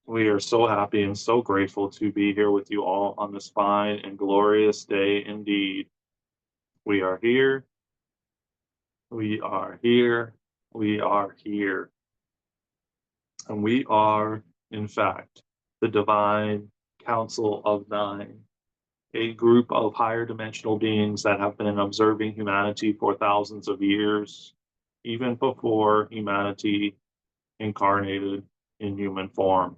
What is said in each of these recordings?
We are so happy and so grateful to be here with you all on this fine and glorious day indeed. We are here. We are here. We are here. And we are, in fact, the divine council of nine, a group of higher dimensional beings that have been observing humanity for thousands of years, even before humanity incarnated in human form.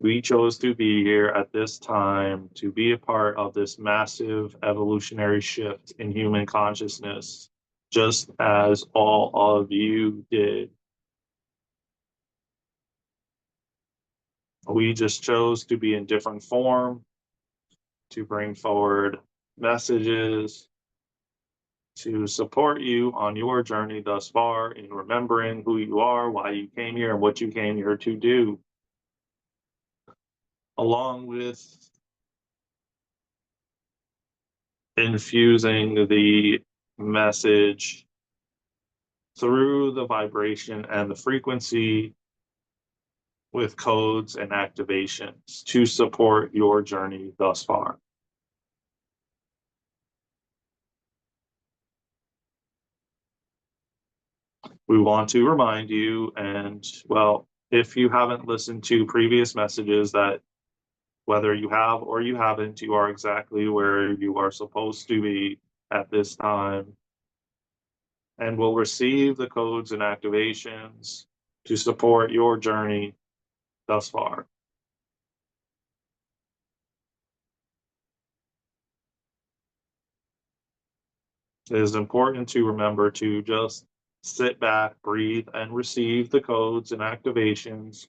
We chose to be here at this time to be a part of this massive evolutionary shift in human consciousness, just as all of you did. We just chose to be in different form, to bring forward messages, to support you on your journey thus far in remembering who you are, why you came here, and what you came here to do, along with infusing the message through the vibration and the frequency with codes and activations to support your journey thus far. We want to remind you, and well, if you haven't listened to previous messages, that whether you have or you haven't, you are exactly where you are supposed to be at this time, and will receive the codes and activations to support your journey thus far. It is important to remember to just sit back, breathe, and receive the codes and activations,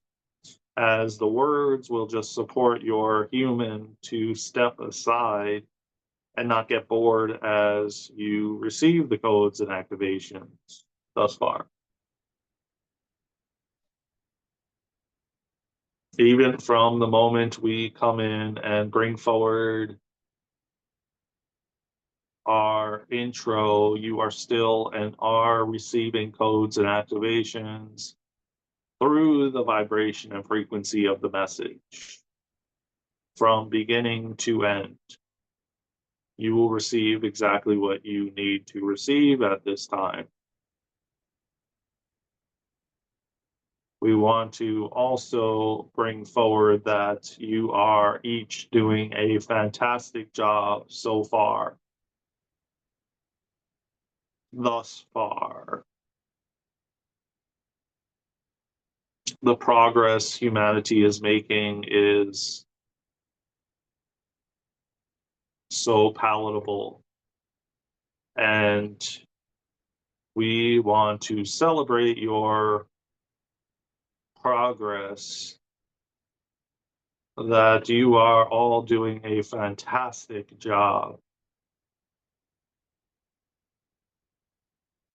as the words will just support your human to step aside and not get bored as you receive the codes and activations thus far. Even from the moment we come in and bring forward our intro, you are still and are receiving codes and activations through the vibration and frequency of the message. From beginning to end, you will receive exactly what you need to receive at this time. We want to also bring forward that you are each doing a fantastic job so far. Thus far. The progress humanity is making is so palatable, and we want to celebrate your progress, that you are all doing a fantastic job.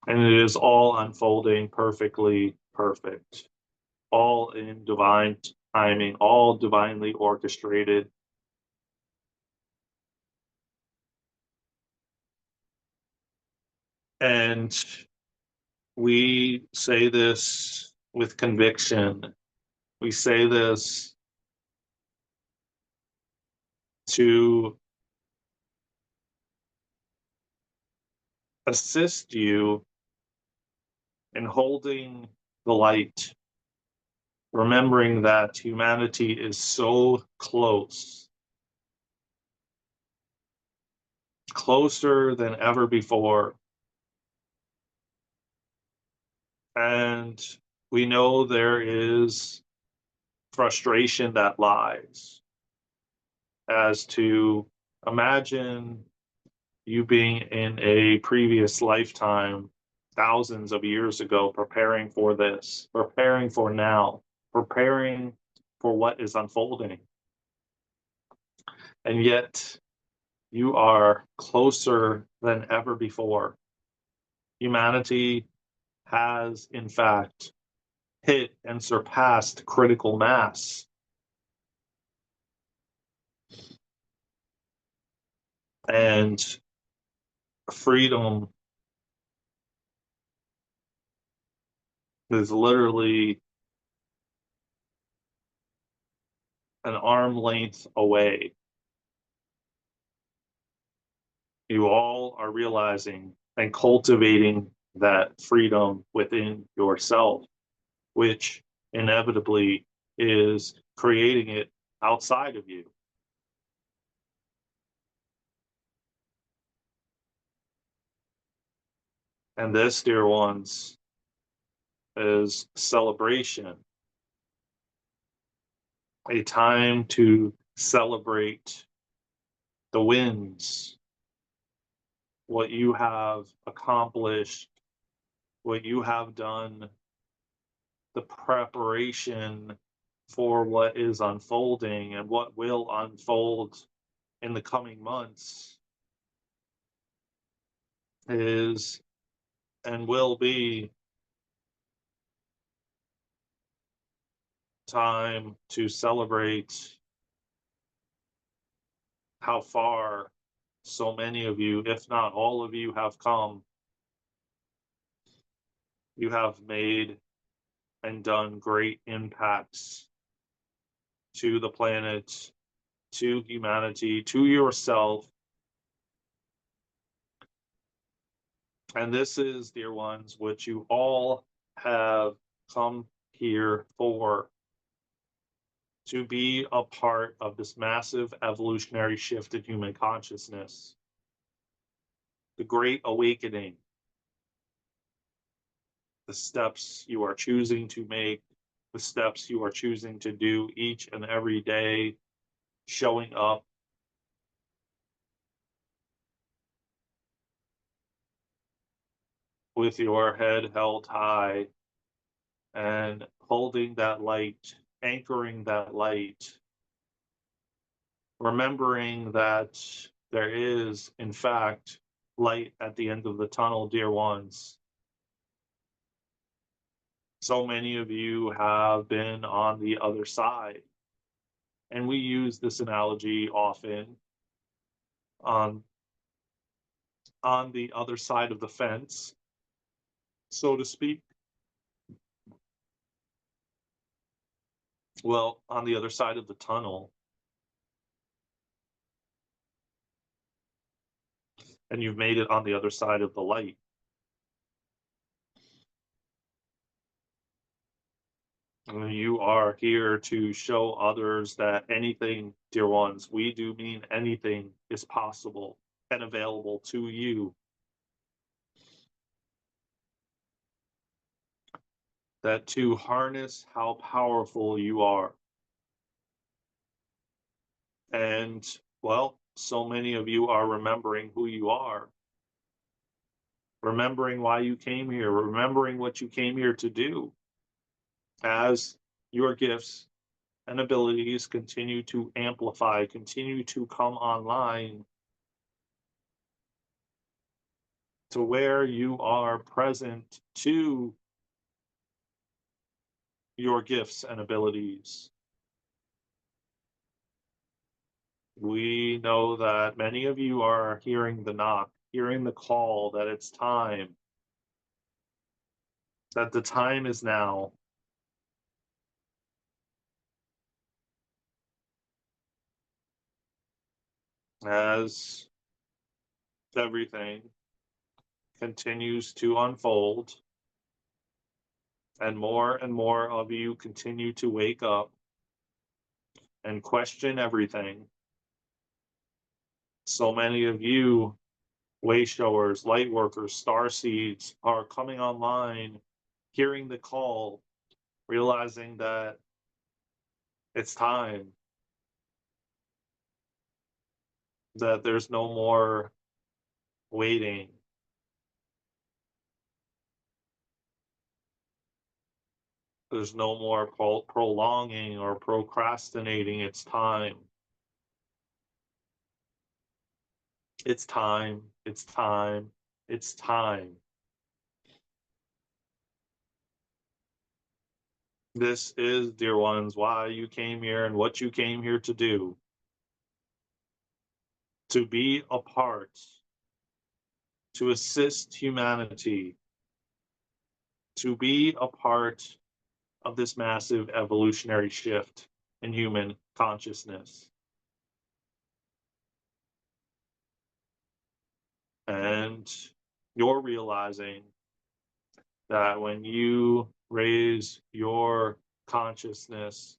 And it is all unfolding perfectly perfect, all in divine timing, all divinely orchestrated. And we say this with conviction. We say this to assist you in holding the light, remembering that humanity is so close, closer than ever before. And we know there is frustration that lies as to imagine you being in a previous lifetime thousands of years ago, preparing for this, preparing for now, preparing for what is unfolding. And yet you are closer than ever before. Humanity has, in fact, hit and surpassed critical mass. And freedom is literally an arm length away. You all are realizing and cultivating that freedom within yourself, which inevitably is creating it outside of you. And this, dear ones, is celebration, a time to celebrate the wins, what you have accomplished, what you have done, the preparation for what is unfolding and what will unfold in the coming months is and will be time to celebrate how far so many of you, if not all of you, have come. You have made and done great impacts to the planet, to humanity, to yourself. And this is, dear ones, what you all have come here for, to be a part of this massive evolutionary shift in human consciousness, the great awakening, the steps you are choosing to make, the steps you are choosing to do each and every day, showing up with your head held high and holding that light, anchoring that light, remembering that there is, in fact, light at the end of the tunnel, dear ones. So many of you have been on the other side, and we use this analogy often on the other side of the fence, so to speak. Well, on the other side of the tunnel, and you've made it on the other side of the light. And you are here to show others that anything, dear ones, we do mean anything is possible and available to you. That to harness how powerful you are. And, well, so many of you are remembering who you are, remembering why you came here, remembering what you came here to do as your gifts and abilities continue to amplify, continue to come online to where you are present to your gifts and abilities. We know that many of you are hearing the knock, hearing the call that it's time, that the time is now. As everything continues to unfold and more of you continue to wake up and question everything. So many of you, way showers, light workers, star seeds, are coming online, hearing the call, realizing that it's time, that there's no more waiting. There's no more prolonging or procrastinating. It's time. It's time. It's time. It's time. This is, dear ones, why you came here and what you came here to do. To be a part, to assist humanity, to be a part of this massive evolutionary shift in human consciousness. And you're realizing that when you raise your consciousness,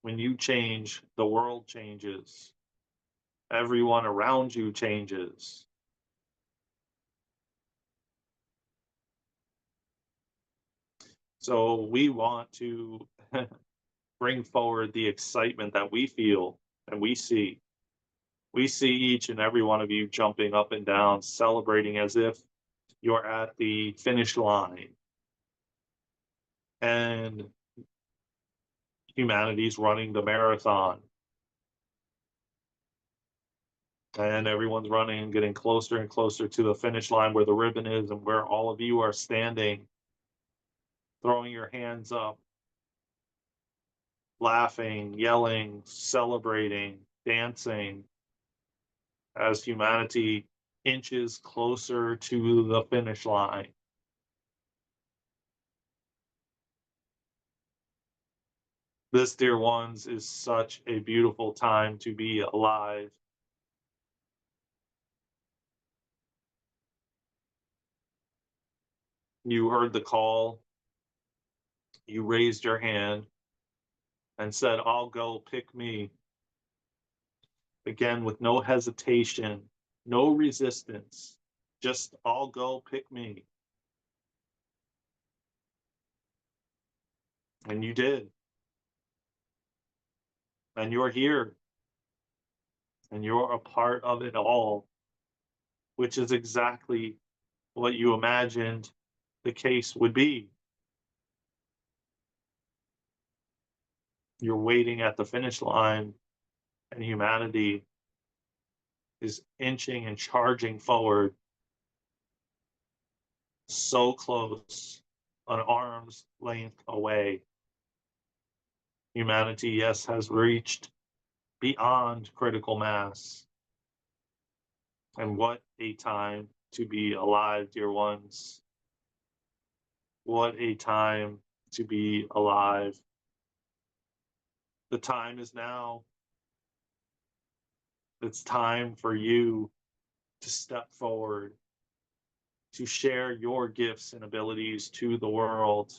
when you change, the world changes. Everyone around you changes. So we want to bring forward the excitement that we feel and we see. We see each and every one of you jumping up and down, celebrating as if you're at the finish line. And humanity's running the marathon. And everyone's running and getting closer and closer to the finish line where the ribbon is and where all of you are standing, throwing your hands up, laughing, yelling, celebrating, dancing as humanity inches closer to the finish line. This, dear ones, is such a beautiful time to be alive. You heard the call, you raised your hand and said, I'll go, pick me. Again, with no hesitation, no resistance, just I'll go, pick me. And you did. And you're here. And you're a part of it all, which is exactly what you imagined the case would be. You're waiting at the finish line, and humanity is inching and charging forward so close, an arm's length away. Humanity, yes, has reached beyond critical mass. And what a time to be alive, dear ones. What a time to be alive. The time is now. It's time for you to step forward, to share your gifts and abilities to the world.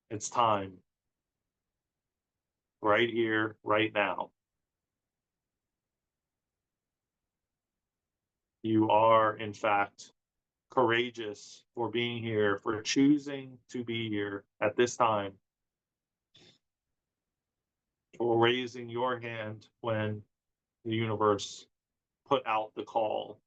It's time. Right here, right now. You are, in fact, courageous for being here, for choosing to be here at this time, for raising your hand when the universe put out the call.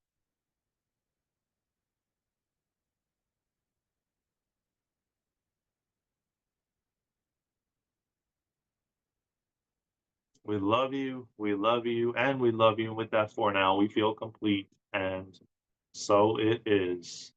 we love you, and we love you. With that, for now, we feel complete, and so it is.